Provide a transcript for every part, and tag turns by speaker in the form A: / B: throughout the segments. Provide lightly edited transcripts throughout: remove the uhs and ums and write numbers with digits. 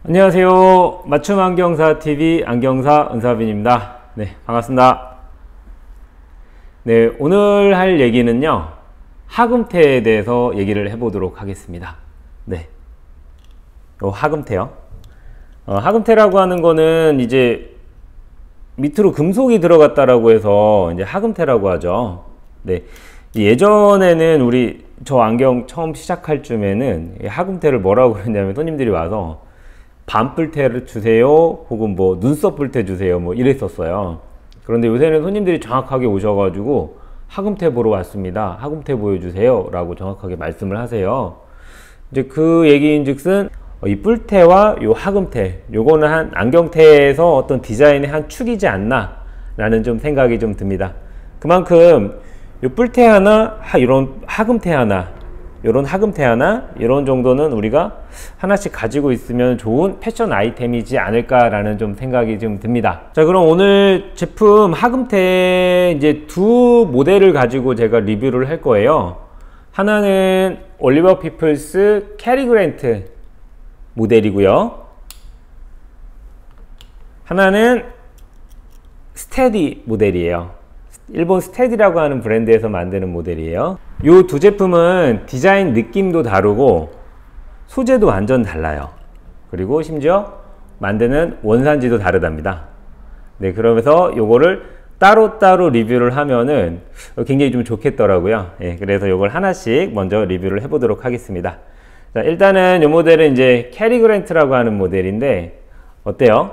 A: 안녕하세요. 맞춤 안경사 TV 안경사 은사빈입니다. 네, 반갑습니다. 네, 오늘 할 얘기는요, 하금테에 대해서 얘기를 해보도록 하겠습니다. 네, 요 하금테요. 하금테라고 하는 거는 이제 밑으로 금속이 들어갔다라고 해서 이제 하금테라고 하죠. 네, 예전에는 저 안경 처음 시작할 쯤에는 하금테를 뭐라고 그랬냐면 손님들이 와서 반뿔테를 주세요, 혹은 뭐 눈썹 뿔테 주세요, 뭐 이랬었어요. 그런데 요새는 손님들이 정확하게 오셔가지고 하금테 보러 왔습니다, 하금테 보여주세요 라고 정확하게 말씀을 하세요. 이제 그 얘기인즉슨 이 뿔테와 요 하금테, 요거는 한 안경테에서 어떤 디자인의 한 축이지 않나 라는 좀 생각이 좀 듭니다. 그만큼 요 뿔테 하나, 이런 하금테 하나, 이런 하금테 하나, 이런 정도는 우리가 하나씩 가지고 있으면 좋은 패션 아이템이지 않을까라는 좀 생각이 좀 듭니다. 자, 그럼 오늘 제품 하금테 이제 두 모델을 가지고 제가 리뷰를 할 거예요. 하나는 올리버 피플스 캐리 그랜트 모델이고요. 하나는 스테디 모델이에요. 일본 스테디라고 하는 브랜드에서 만드는 모델이에요. 이 두 제품은 디자인 느낌도 다르고 소재도 완전 달라요. 그리고 심지어 만드는 원산지도 다르답니다. 네, 그러면서 요거를 따로따로 리뷰를 하면은 굉장히 좀 좋겠더라고요. 예, 그래서 요걸 하나씩 먼저 리뷰를 해보도록 하겠습니다. 자, 일단은 이 모델은 이제 캐리 그랜트라고 하는 모델인데 어때요?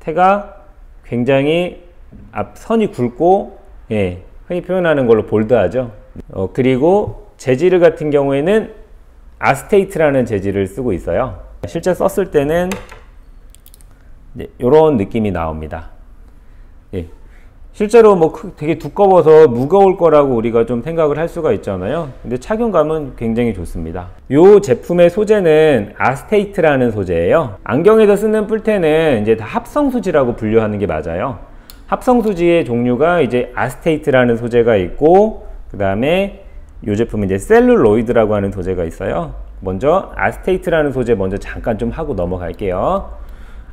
A: 태가 굉장히 앞선이 굵고, 예, 흔히 표현하는 걸로 볼드하죠. 그리고 재질 같은 경우에는 아스테이트라는 재질을 쓰고 있어요. 실제 썼을 때는 이런 느낌이 나옵니다. 예, 실제로 뭐 되게 두꺼워서 무거울 거라고 우리가 좀 생각을 할 수가 있잖아요. 근데 착용감은 굉장히 좋습니다. 이 제품의 소재는 아스테이트라는 소재예요. 안경에서 쓰는 뿔테는 이제 다 합성수지라고 분류하는 게 맞아요. 합성수지의 종류가 이제 아스테이트라는 소재가 있고, 그 다음에 이 제품은 이제 셀룰로이드라고 하는 소재가 있어요. 먼저 아스테이트라는 소재 먼저 잠깐 좀 하고 넘어갈게요.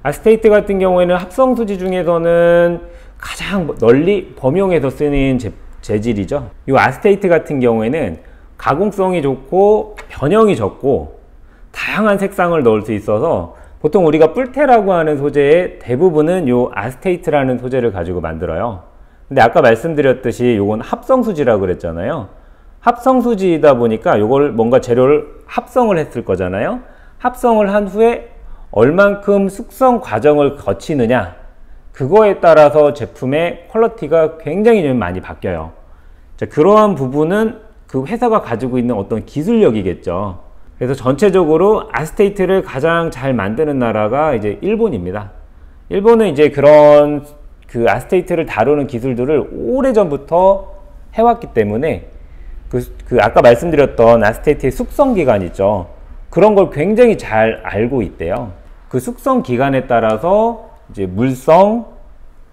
A: 아스테이트 같은 경우에는 합성수지 중에서는 가장 널리 범용해서 쓰는 재질이죠. 이 아스테이트 같은 경우에는 가공성이 좋고 변형이 적고 다양한 색상을 넣을 수 있어서 보통 우리가 뿔테라고 하는 소재의 대부분은 요 아스테이트라는 소재를 가지고 만들어요. 근데 아까 말씀드렸듯이 요건 합성수지라고 그랬잖아요. 합성수지이다 보니까 요걸 뭔가 재료를 합성을 했을 거잖아요. 합성을 한 후에 얼만큼 숙성 과정을 거치느냐, 그거에 따라서 제품의 퀄리티가 굉장히 좀 많이 바뀌어요. 자, 그러한 부분은 그 회사가 가지고 있는 어떤 기술력이겠죠. 그래서 전체적으로 아스테이트를 가장 잘 만드는 나라가 이제 일본입니다. 일본은 이제 그런 그 아스테이트를 다루는 기술들을 오래전부터 해왔기 때문에 그 아까 말씀드렸던 아스테이트의 숙성 기간 있죠. 그런 걸 굉장히 잘 알고 있대요. 그 숙성 기간에 따라서 이제 물성,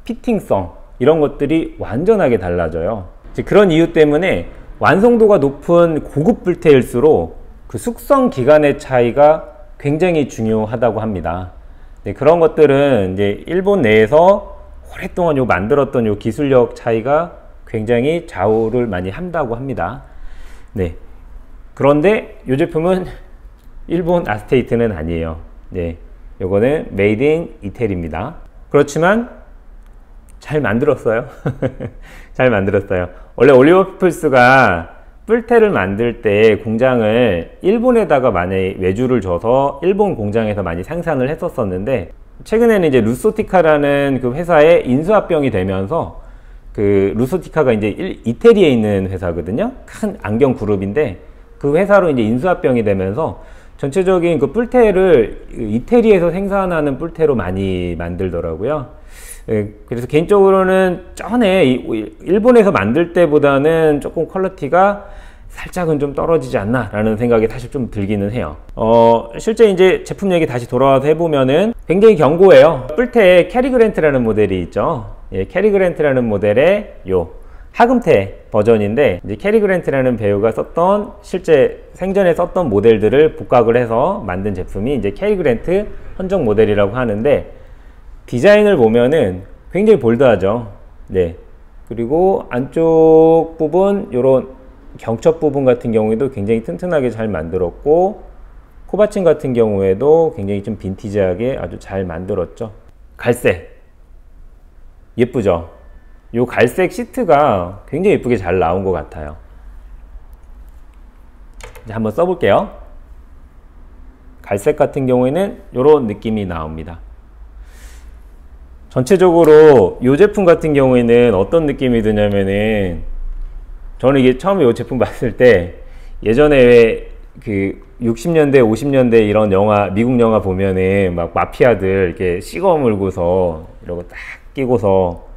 A: 피팅성 이런 것들이 완전하게 달라져요. 이제 그런 이유 때문에 완성도가 높은 고급 뿔테일수록 그 숙성 기간의 차이가 굉장히 중요하다고 합니다. 네, 그런 것들은 이제 일본 내에서 오랫동안 만들었던 요 기술력 차이가 굉장히 좌우를 많이 한다고 합니다. 네. 그런데 이 제품은 일본 아스테이트는 아니에요. 네. 요거는 메이드 인 이태리입니다. 그렇지만 잘 만들었어요. 잘 만들었어요. 원래 올리버 피플스가 뿔테를 만들 때 공장을 일본에다가 만약에 외주를 줘서 일본 공장에서 많이 생산을 했었었는데, 최근에는 이제 루소티카라는 그 회사에 인수합병이 되면서, 그 루소티카가 이제 이태리에 있는 회사거든요. 큰 안경 그룹인데 그 회사로 이제 인수합병이 되면서 전체적인 그 뿔테를 이태리에서 생산하는 뿔테로 많이 만들더라고요. 그래서 개인적으로는 전에 일본에서 만들 때보다는 조금 퀄리티가 살짝은 좀 떨어지지 않나 라는 생각이 사실 좀 들기는 해요. 실제 이제 제품 얘기 다시 돌아와서 해보면은 굉장히 견고해요. 뿔테에 캐리 그랜트라는 모델이 있죠. 예, 캐리 그랜트라는 모델의 요 하금태 버전인데, 이제 캐리 그랜트라는 배우가 썼던 실제 생전에 썼던 모델들을 복각을 해서 만든 제품이 이제 캐리 그랜트 헌정 모델이라고 하는데, 디자인을 보면은 굉장히 볼드하죠. 네. 그리고 안쪽 부분, 요런 경첩 부분 같은 경우에도 굉장히 튼튼하게 잘 만들었고, 코받침 같은 경우에도 굉장히 좀 빈티지하게 아주 잘 만들었죠. 갈색 예쁘죠? 요 갈색 시트가 굉장히 예쁘게 잘 나온 것 같아요. 이제 한번 써볼게요. 갈색 같은 경우에는 요런 느낌이 나옵니다. 전체적으로 이 제품 같은 경우에는 어떤 느낌이 드냐면은, 저는 이게 처음에 이 제품 봤을 때 예전에 왜 그 60년대 50년대 이런 영화, 미국 영화 보면은 막 마피아들 이렇게 씌거 물고서 이러고 딱 끼고서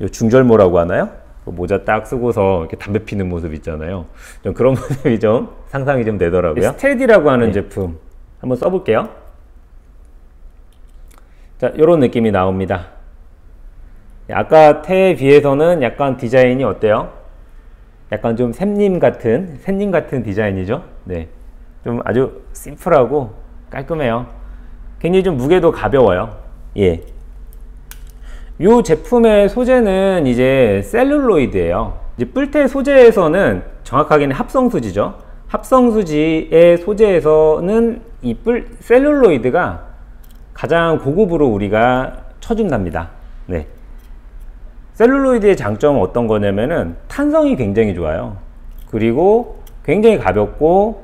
A: 중절모라고 하나요? 모자 딱 쓰고서 이렇게 담배 피는 모습 있잖아요. 좀 그런 모습이 좀 상상이 좀 되더라고요. 스테디라고 하는 제품 한번 써볼게요. 자, 요런 느낌이 나옵니다. 아까 태에 비해서는 약간 디자인이 어때요? 약간 좀 샘님 같은 디자인이죠. 네, 좀 아주 심플하고 깔끔해요. 굉장히 좀 무게도 가벼워요. 예. 이 제품의 소재는 이제 셀룰로이드예요. 이제 뿔테 소재에서는 정확하게는 합성수지죠. 합성수지의 소재에서는 이 셀룰로이드가 가장 고급으로 우리가 쳐준답니다. 네. 셀룰로이드의 장점은 어떤 거냐면은 탄성이 굉장히 좋아요. 그리고 굉장히 가볍고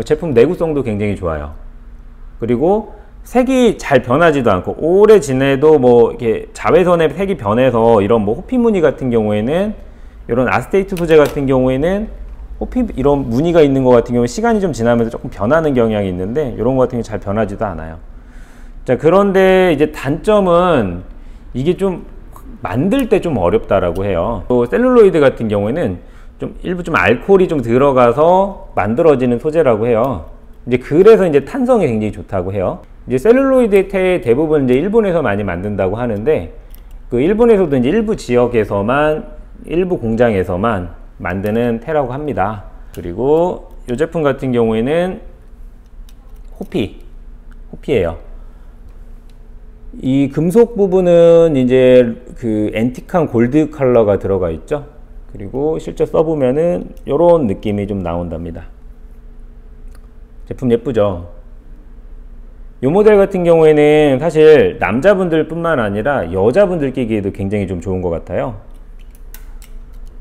A: 제품 내구성도 굉장히 좋아요. 그리고 색이 잘 변하지도 않고, 오래 지내도 뭐 이렇게 자외선에 색이 변해서 이런 뭐 호피 무늬 같은 경우에는, 이런 아스테이트 소재 같은 경우에는 호피 이런 무늬가 있는 것 같은 경우는 시간이 좀 지나면서 조금 변하는 경향이 있는데, 이런 것 같은 경우 잘 변하지도 않아요. 자, 그런데 이제 단점은 이게 좀 만들 때 좀 어렵다라고 해요. 또 셀룰로이드 같은 경우에는 좀 일부 좀 알코올이 좀 들어가서 만들어지는 소재라고 해요. 이제 그래서 이제 탄성이 굉장히 좋다고 해요. 이제 셀룰로이드 테 대부분 이제 일본에서 많이 만든다고 하는데, 그 일본에서도 이제 일부 지역에서만, 일부 공장에서만 만드는 테라고 합니다. 그리고 이 제품 같은 경우에는 호피예요. 이 금속 부분은 이제 그 앤틱한 골드 컬러가 들어가 있죠. 그리고 실제 써보면은 이런 느낌이 좀 나온답니다. 제품 예쁘죠? 이 모델 같은 경우에는 사실 남자분들 뿐만 아니라 여자분들 끼기에도 굉장히 좀 좋은 것 같아요.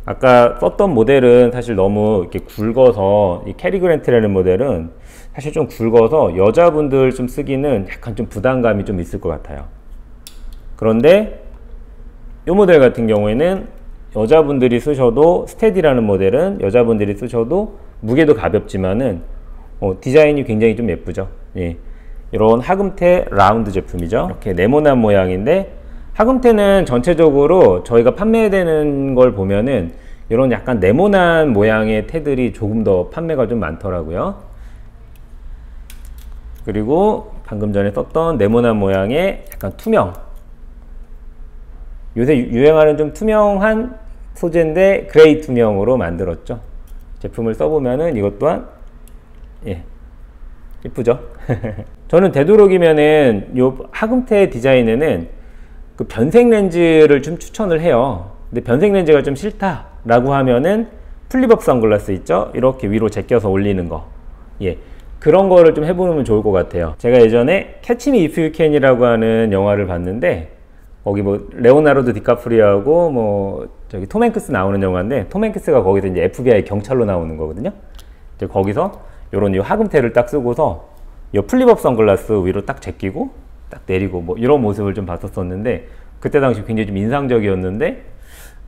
A: 아까 썼던 모델은 사실 너무 이렇게 굵어서, 이 캐리 그랜트라는 모델은 사실 좀 굵어서 여자분들 좀 쓰기는 약간 좀 부담감이 좀 있을 것 같아요. 그런데 이 모델 같은 경우에는 여자분들이 쓰셔도, 스테디라는 모델은 여자분들이 쓰셔도 무게도 가볍지만은 디자인이 굉장히 좀 예쁘죠. 예. 이런 하금테 라운드 제품이죠. 이렇게 네모난 모양인데, 하금테는 전체적으로 저희가 판매되는 걸 보면은 이런 약간 네모난 모양의 테들이 조금 더 판매가 좀 많더라고요. 그리고 방금 전에 썼던 네모난 모양의 약간 투명, 요새 유행하는 좀 투명한 소재인데 그레이 투명으로 만들었죠. 제품을 써보면은 이것 또한 예쁘죠. 저는 되도록이면은 요 하금테 디자인에는 그 변색 렌즈를 좀 추천을 해요. 근데 변색 렌즈가 좀 싫다라고 하면은 플립업 선글라스 있죠? 이렇게 위로 제껴서 올리는 거. 예. 그런 거를 좀 해보면 좋을 것 같아요. 제가 예전에 캐치 미 이프 유 캔이라고 하는 영화를 봤는데, 거기 뭐 레오나르도 디카프리오하고 뭐 저기 톰 행크스 나오는 영화인데, 톰 행크스가 거기서 이제 FBI 경찰로 나오는 거거든요. 이제 거기서 요런 이 하금테를 딱 쓰고서 이 플립업 선글라스 위로 딱 제끼고 딱 내리고 뭐 이런 모습을 좀 봤었었는데, 그때 당시 굉장히 좀 인상적이었는데,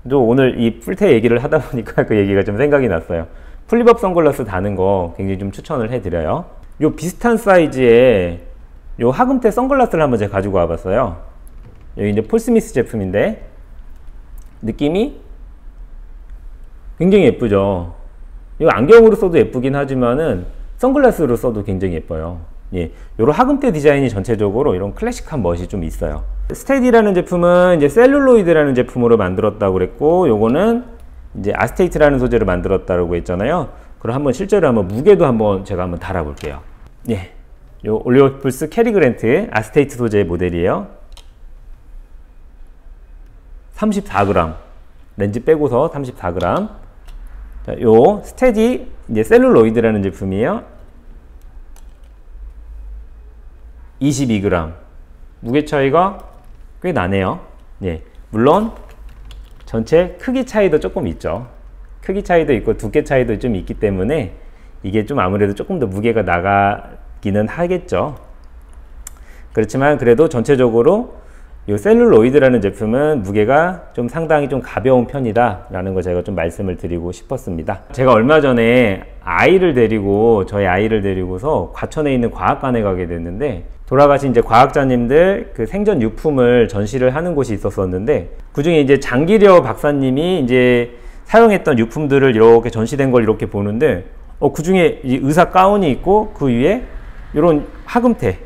A: 또 오늘 이 뿔테 얘기를 하다 보니까 그 얘기가 좀 생각이 났어요. 플립업 선글라스 다는 거 굉장히 좀 추천을 해드려요. 요 비슷한 사이즈의 요 하금테 선글라스를 한번 제가 가지고 와봤어요. 여기 이제 폴 스미스 제품인데 느낌이 굉장히 예쁘죠. 이거 안경으로 써도 예쁘긴 하지만은 선글라스로 써도 굉장히 예뻐요. 예, 요런 하금테 디자인이 전체적으로 이런 클래식한 멋이 좀 있어요. 스테디라는 제품은 이제 셀룰로이드라는 제품으로 만들었다고 그랬고, 요거는 이제 아스테이트라는 소재를 만들었다고 했잖아요. 그럼 한번 실제로 한번 무게도 한번 제가 한번 달아볼게요. 예, 요 올리버 피플스 캐리 그랜트 아스테이트 소재의 모델이에요. 34g, 렌즈 빼고서 34g. 자, 요 스테디 이제 셀룰로이드라는 제품이에요. 22g. 무게 차이가 꽤 나네요. 예, 물론 전체 크기 차이도 조금 있죠. 크기 차이도 있고 두께 차이도 좀 있기 때문에 이게 좀 아무래도 조금 더 무게가 나가기는 하겠죠. 그렇지만 그래도 전체적으로 이 셀룰로이드라는 제품은 무게가 좀 상당히 좀 가벼운 편이다 라는 거 제가 좀 말씀을 드리고 싶었습니다. 제가 얼마 전에 저희 아이를 데리고서 과천에 있는 과학관에 가게 됐는데, 돌아가신 이제 과학자님들 그 생전 유품을 전시를 하는 곳이 있었었는데, 그 중에 이제 장기려 박사님이 이제 사용했던 유품들을 이렇게 전시된 걸 이렇게 보는데, 그 중에 이 의사 가운이 있고 그 위에 이런 하금테,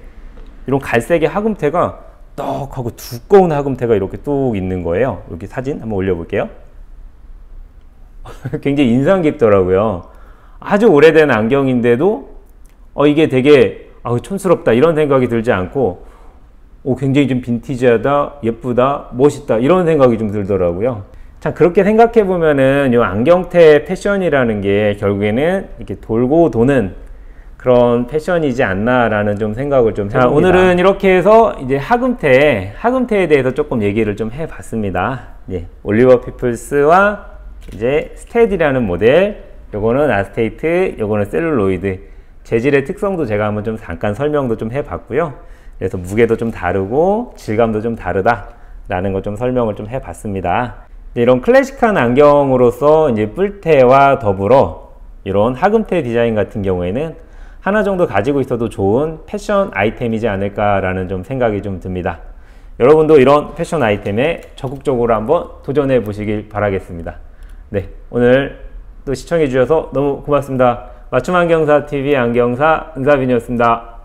A: 이런 갈색의 하금테가 떡하고 두꺼운 하금테가 이렇게 뚝 있는 거예요. 여기 사진 한번 올려볼게요. 굉장히 인상 깊더라고요. 아주 오래된 안경인데도 이게 되게 촌스럽다 이런 생각이 들지 않고 굉장히 좀 빈티지하다, 예쁘다, 멋있다 이런 생각이 좀 들더라고요. 참 그렇게 생각해 보면은 이 안경테 패션이라는 게 결국에는 이렇게 돌고 도는 그런 패션이지 않나라는 좀 생각을 좀 해봅니다. 자, 오늘은 이렇게 해서 이제 하금테에 대해서 조금 얘기를 좀 해봤습니다. 예, 올리버 피플스와 이제 스테디라는 모델, 요거는 아스테이트, 요거는 셀룰로이드. 재질의 특성도 제가 한번 좀 잠깐 설명도 좀 해봤고요. 그래서 무게도 좀 다르고 질감도 좀 다르다라는 거 좀 설명을 좀 해봤습니다. 이런 클래식한 안경으로서 이제 뿔테와 더불어 이런 하금테 디자인 같은 경우에는 하나 정도 가지고 있어도 좋은 패션 아이템이지 않을까라는 좀 생각이 좀 듭니다. 여러분도 이런 패션 아이템에 적극적으로 한번 도전해 보시길 바라겠습니다. 네, 오늘 또 시청해 주셔서 너무 고맙습니다. 맞춤안경사 TV 안경사 은사빈이었습니다.